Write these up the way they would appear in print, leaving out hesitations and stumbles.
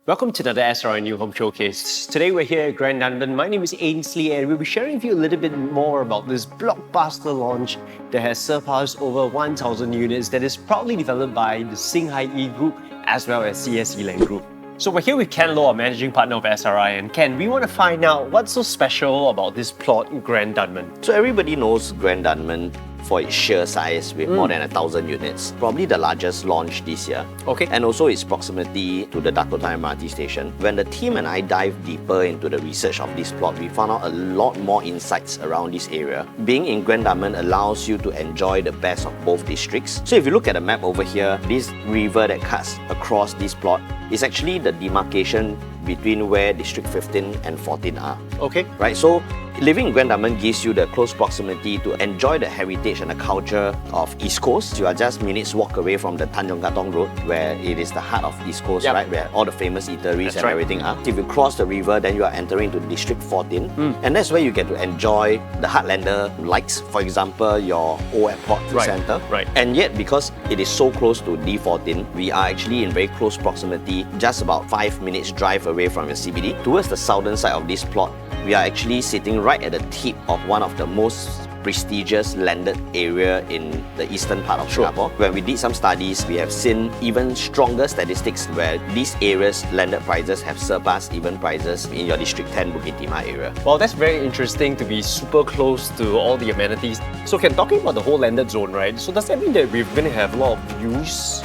Welcome to another SRI New Home Showcase. Today we're here at Grand Dunman. My name is Ainsley and we'll be sharing with you a little bit more about this blockbuster launch that has surpassed over 1,000 units that is proudly developed by the Singhai Group as well as CSE Land Group. So we're here with Ken Low, our managing partner of SRI, and Ken, we want to find out what's so special about this plot in Grand Dunman. So everybody knows Grand Dunman for its sheer size with more than 1,000 units. Probably the largest launch this year. Okay. And also its proximity to the Dakota MRT station. When the team and I dive deeper into the research of this plot, we found out a lot more insights around this area. Being in Grand Dunman allows you to enjoy the best of both districts. So if you look at the map over here, this river that cuts across this plot is actually the demarcation between where District 15 and 14 are. Okay. Right, so living in Grand Dunman gives you the close proximity to enjoy the heritage and the culture of East Coast. You are just minutes walk away from the Tanjong Katong Road, where it is the heart of East Coast, right, where all the famous eateries and everything are. If you cross the river, then you are entering to District 14, and that's where you get to enjoy the Heartlander likes, for example, your Old Airport Food Centre. Right. And yet, because it is so close to D14, we are actually in very close proximity, just about 5 minutes drive away from your CBD. Towards the southern side of this plot, we are actually sitting right at the tip of one of the most prestigious landed area in the eastern part of Singapore. When we did some studies, we have seen even stronger statistics where these areas' landed prices have surpassed even prices in your District 10 Bukit Timah area. Well, that's very interesting to be super close to all the amenities. So Ken, talking about the whole landed zone, right? So does that mean that we're going to have a lot of views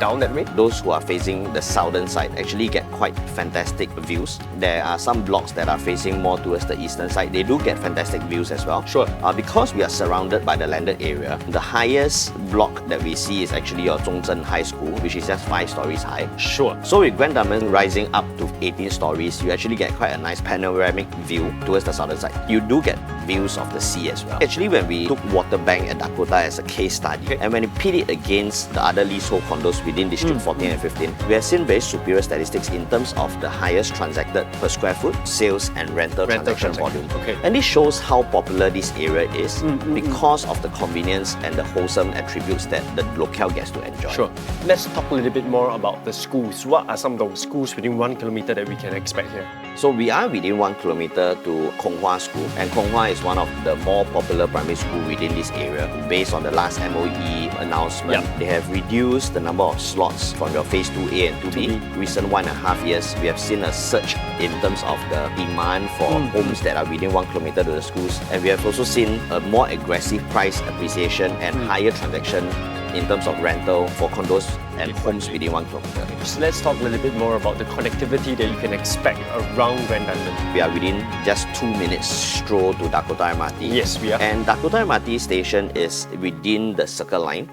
down that way? Those who are facing the southern side actually get quite fantastic views. There are some blocks that are facing more towards the eastern side. They do get fantastic views as well. Sure. Because we are surrounded by the landed area, the highest block that we see is actually your Zhongzhen High School, which is just 5 stories high. Sure. So with Grand Dunman rising up to 18 stories, you actually get quite a nice panoramic view towards the southern side. You do get views of the sea as well. Actually, when we took Waterbank at Dakota as a case study, and when we pit it against the other leasehold condos within District 14 and 15, we have seen very superior statistics in terms of the highest transacted per square foot, sales and rental transaction volume. Okay. And this shows how popular this area is because of the convenience and the wholesome attributes that the locale gets to enjoy. Sure. Let's talk a little bit more about the schools. What are some of the schools within 1 kilometer that we can expect here? So we are within 1 kilometer to Kong Hwa School, and Kong Hwa is one of the more popular primary school within this area. Based on the last MOE announcement, they have reduced the number of slots from your phase 2A and 2B. Recent 1.5 years, we have seen a surge in terms of the demand for homes that are within 1 kilometer to the schools, and we have also seen a more aggressive price appreciation and higher transaction in terms of rental for condos and homes within 1 kilometer. So let's talk a little bit more about the connectivity that you can expect around Grand Dunman. We are within just 2 minutes stroll to Dakota MRT. Yes, we are. And Dakota MRT station is within the Circle Line,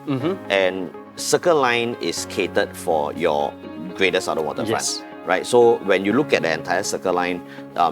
and Circle Line is catered for your Greater Southern Waterfront. Yes. Right, so when you look at the entire Circle Line,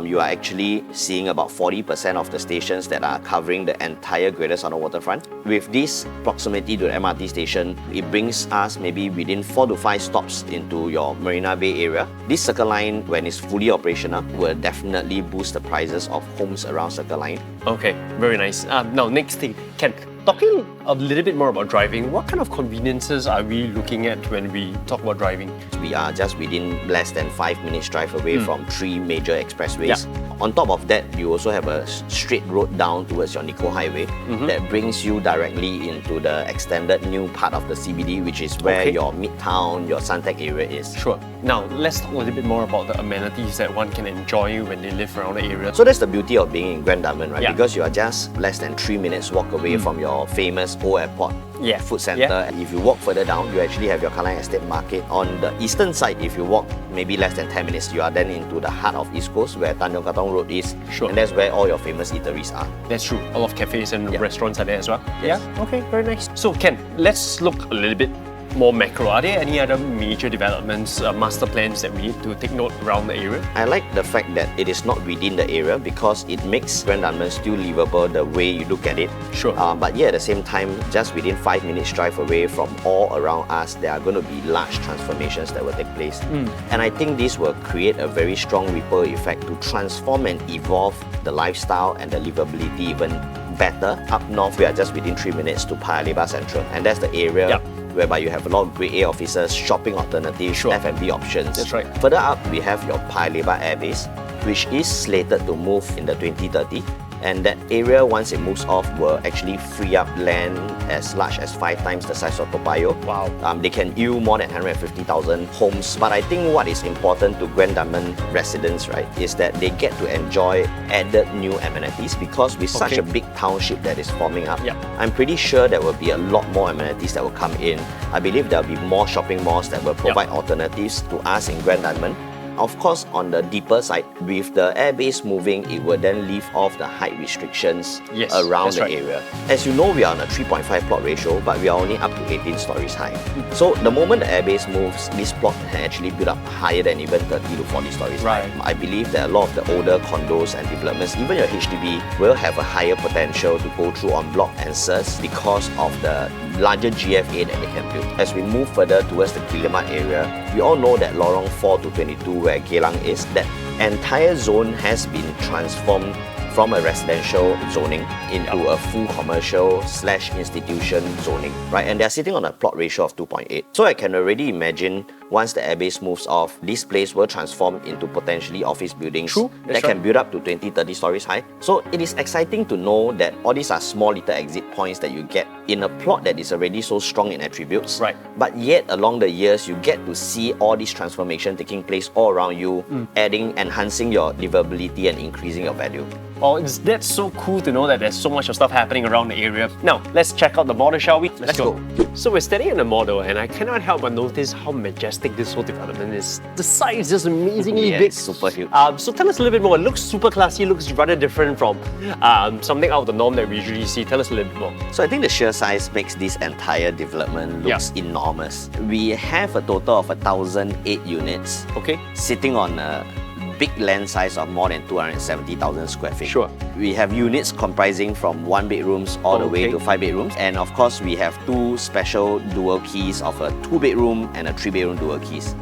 you are actually seeing about 40% of the stations that are covering the entire Greater Southern Waterfront. With this proximity to the MRT station, it brings us maybe within 4 to 5 stops into your Marina Bay area. This Circle Line, when it's fully operational, will definitely boost the prices of homes around Circle Line. Okay, very nice. Now, next thing, Ken, talking a little bit more about driving, what kind of conveniences are we looking at when we talk about driving? We are just within less than 5 minutes drive away from 3 major expressways. On top of that, you also have a straight road down towards your Nico Highway that brings you directly into the extended new part of the CBD, which is where your Midtown, your Suntec area is. Sure. Now, let's talk a little bit more about the amenities that one can enjoy when they live around the area. So that's the beauty of being in Grand Dunman, right? Yeah. Because you are just less than 3 minutes walk away from your famous Old Airport Food Centre. And if you walk further down, you actually have your Kallang Estate Market. On the eastern side, if you walk maybe less than 10 minutes, you are then into the heart of East Coast, where Tanjong Katong Road is. Sure. And that's where all your famous eateries are. That's true. A lot of cafes and restaurants are there as well. Yes. Yeah, okay, very nice. So Ken, let's look a little bit more macro. Are there any other major developments, master plans that we need to take note around the area? I like the fact that it is not within the area because it makes Grand Dunman still livable the way you look at it. Sure. But yeah, at the same time, just within 5 minutes drive away from all around us, there are going to be large transformations that will take place. And I think this will create a very strong ripple effect to transform and evolve the lifestyle and the livability even better. Up north, we are just within 3 minutes to Paya Lebar Central, and that's the area whereby you have a lot of grade A offices, shopping alternatives, Sure. F&B options. That's right. Further up, we have your Paya Lebar Airbase, which is slated to move in the 2030. And that area, once it moves off, will actually free up land as large as 5 times the size of Toa Payoh. Wow. They can yield more than 150,000 homes. But I think what is important to Grand Dunman residents, right, is that they get to enjoy added new amenities, because with such a big township that is forming up, Yep. I'm pretty sure there will be a lot more amenities that will come in. I believe there will be more shopping malls that will provide alternatives to us in Grand Dunman. Of course, on the deeper side, with the airbase moving, it will then leave off the height restrictions around the area. As you know, we are on a 3.5 plot ratio, but we are only up to 18 stories high. So the moment the airbase moves, this plot can actually build up higher than even 30 to 40 stories high. I believe that a lot of the older condos and developments, even your HDB, will have a higher potential to go through en bloc and SERS because of the larger GFA that they can build. As we move further towards the Gilimat area, we all know that Lorong 4 to 22, where Geylang is, that entire zone has been transformed from a residential zoning into a full commercial / institution zoning, right? And they're sitting on a plot ratio of 2.8. So I can already imagine once the airbase moves off, this place will transform into potentially office buildings that can build up to 20, 30 stories high. So it is exciting to know that all these are small little exit points that you get in a plot that is already so strong in attributes. Right. But yet along the years, you get to see all this transformation taking place all around you, enhancing your livability and increasing your value. Well, that's so cool to know that there's so much of stuff happening around the area. Now, let's check out the model, shall we? Let's go. So we're standing in the model, and I cannot help but notice how majestic this whole development is. The site is just amazingly big. It's super huge. So tell us a little bit more. It looks super classy, looks rather different from something out of the norm that we usually see. Tell us a little bit more. So I think the sheer size makes this entire development looks enormous. We have a total of 1,008 units sitting on a big land size of more than 270,000 square feet. Sure. We have units comprising from 1 bedrooms all the way to 5 bedrooms. And of course, we have 2 special dual keys of a 2 bedroom and a 3 bedroom dual keys.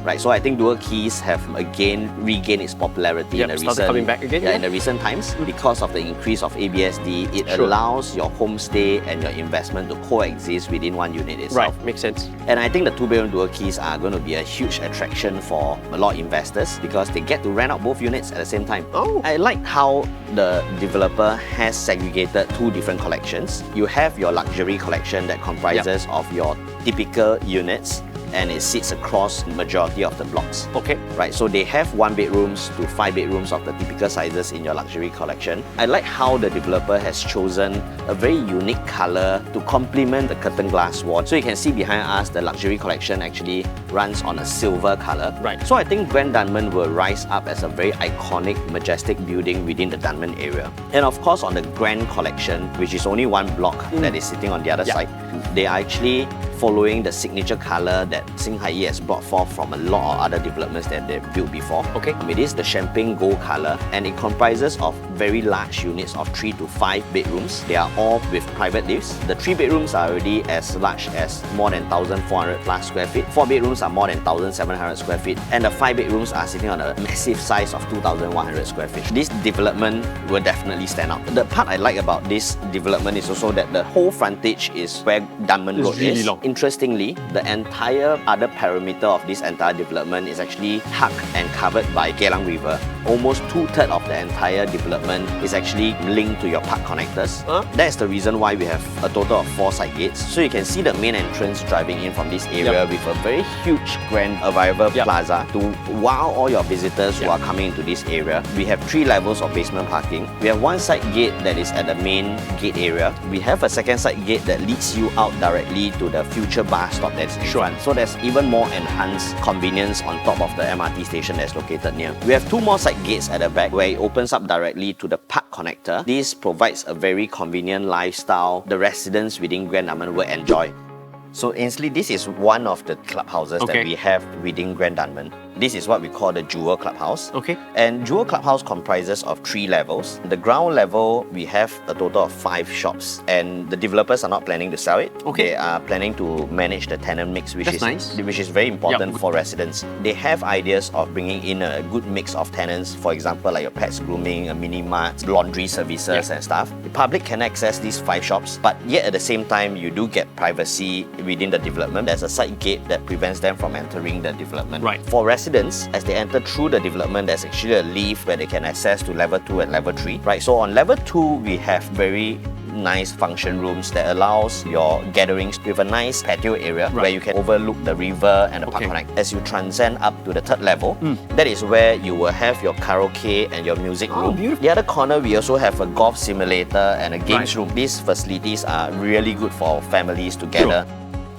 Right, so I think dual keys have again regained its popularity in the in the recent times because of the increase of ABSD. It allows your homestay and your investment to coexist within one unit itself. Right, makes sense. And I think the 2 bedroom dual keys are going to be a huge attraction for a lot of investors because they get to rent out both units at the same time. I like how the developer has segregated 2 different collections. You have your luxury collection that comprises of your typical units, and it sits across the majority of the blocks. Right, so they have 1 bedrooms to 5 bedrooms of the typical sizes in your luxury collection. I like how the developer has chosen a very unique color to complement the curtain glass wall. So you can see behind us, the luxury collection actually runs on a silver color. Right. So I think Grand Dunman will rise up as a very iconic, majestic building within the Dunman area. And of course, on the Grand collection, which is only 1 block that is sitting on the other side, they are actually following the signature color that Singhai has brought forth from a lot of other developments that they've built before. It is the champagne gold color, and it comprises of very large units of 3 to 5 bedrooms. They are all with private lifts. The 3 bedrooms are already as large as more than 1,400 plus square feet. 4 bedrooms are more than 1,700 square feet, and the 5 bedrooms are sitting on a massive size of 2,100 square feet. This development will definitely stand out. The part I like about this development is also that the whole frontage is where Dunman Road is. Interestingly, the entire other perimeter of this entire development is actually hugged and covered by Geylang River. Almost 2/3 of the entire development is actually linked to your park connectors. That's the reason why we have a total of 4 side gates. So you can see the main entrance driving in from this area with a very huge grand arrival plaza to wow all your visitors who are coming into this area. We have 3 levels of basement parking. We have 1 side gate that is at the main gate area. We have a 2nd side gate that leads you out directly to the future bus stop that's in front. So there's even more enhanced convenience on top of the MRT station that's located near. We have 2 more side gates at the back where it opens up directly to the park connector. This provides a very convenient lifestyle the residents within Grand Dunman will enjoy. So Ainsley, this is one of the clubhouses that we have within Grand Dunman. This is what we call the Jewel Clubhouse. Okay. And Jewel Clubhouse comprises of 3 levels. The ground level, we have a total of 5 shops, and the developers are not planning to sell it. Okay. They are planning to manage the tenant mix, which That's which is very important Yep. for residents. They have ideas of bringing in a good mix of tenants, for example, like your pets grooming, a mini mart, laundry services and stuff. The public can access these 5 shops, but yet at the same time, you do get privacy within the development. There's a side gate that prevents them from entering the development. Right. For residents, as they enter through the development, there's actually a lift where they can access to level 2 and level 3. Right. So on level 2, we have very nice function rooms that allows your gatherings with a nice patio area where you can overlook the river and the park connect. As you transcend up to the 3rd level, that is where you will have your karaoke and your music room. Beautiful. The other corner, we also have a golf simulator and a games room. These facilities are really good for families to gather.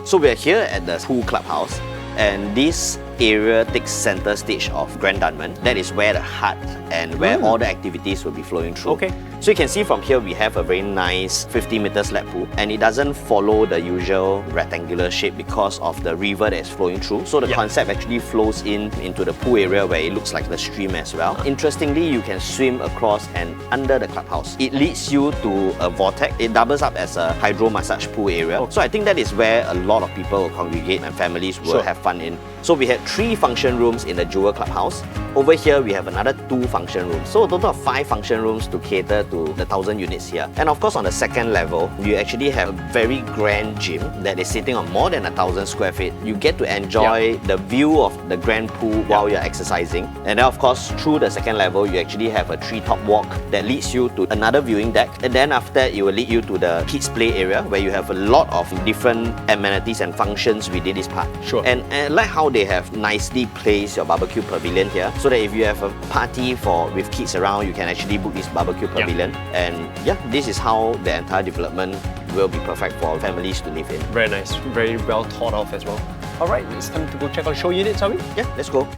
So we're here at the pool clubhouse, and this area takes center stage of Grand Dunman. That is where the heart and where all the activities will be flowing through. Okay. So you can see from here we have a very nice 50-meter slab pool, and it doesn't follow the usual rectangular shape because of the river that is flowing through. So the concept actually flows into the pool area where it looks like the stream as well. Interestingly, you can swim across and under the clubhouse. It leads you to a vortex. It doubles up as a hydro massage pool area. So I think that is where a lot of people will congregate and families will have fun in. So we had 3 function rooms in the Jewel Clubhouse. Over here, we have another 2 function rooms. So a total of 5 function rooms to cater to the 1,000 units here. And of course, on the 2nd level, you actually have a very grand gym that is sitting on more than 1,000 square feet. You get to enjoy the view of the grand pool while you're exercising. And then of course, through the 2nd level, you actually have a treetop walk that leads you to another viewing deck. And then after that, it will lead you to the kids play area where you have a lot of different amenities and functions within this park. And I like how they have nicely placed your barbecue pavilion here, so that if you have a party with kids around, you can actually book this barbecue pavilion. And this is how the entire development will be perfect for families to live in. Very nice, very well thought of as well. All right, it's time to go check out show units, are we? Yeah, let's go.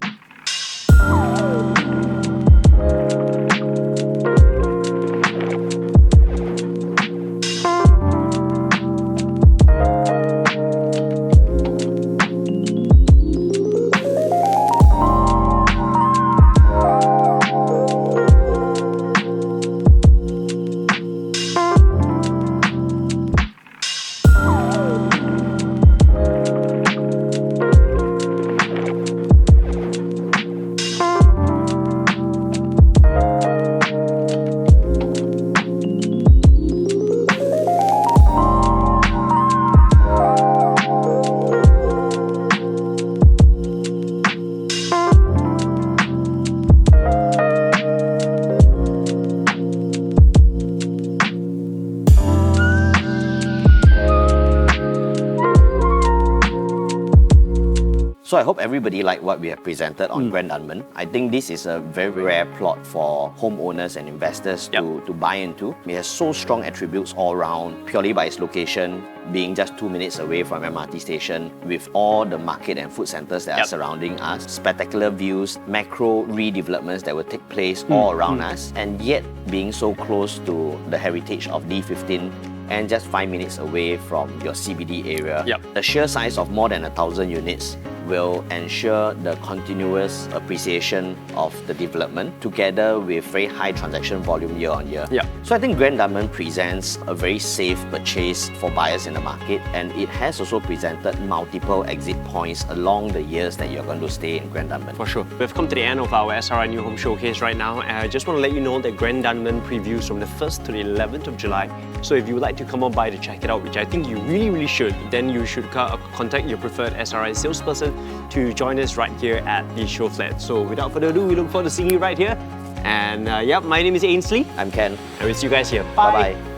So I hope everybody liked what we have presented on Grand Dunman. I think this is a very rare plot for homeowners and investors to buy into. It has so strong attributes all around, purely by its location, being just 2 minutes away from MRT station, with all the market and food centers that are surrounding us, spectacular views, macro redevelopments that will take place all around us, and yet being so close to the heritage of D15 and just 5 minutes away from your CBD area. The sheer size of more than 1,000 units will ensure the continuous appreciation of the development together with very high transaction volume year on year. So I think Grand Dunman presents a very safe purchase for buyers in the market, and it has also presented multiple exit points along the years that you're going to stay in Grand Dunman. For sure. We've come to the end of our SRI New Home Showcase right now, and I just want to let you know that Grand Dunman previews from the 1st to the 11th of July. So if you would like to come on by to check it out, which I think you really should, then you should contact your preferred SRI salesperson to join us right here at the show flat. So without further ado, we look forward to seeing you right here. And my name is Ainsley. I'm Ken. And we'll see you guys here. Bye-bye.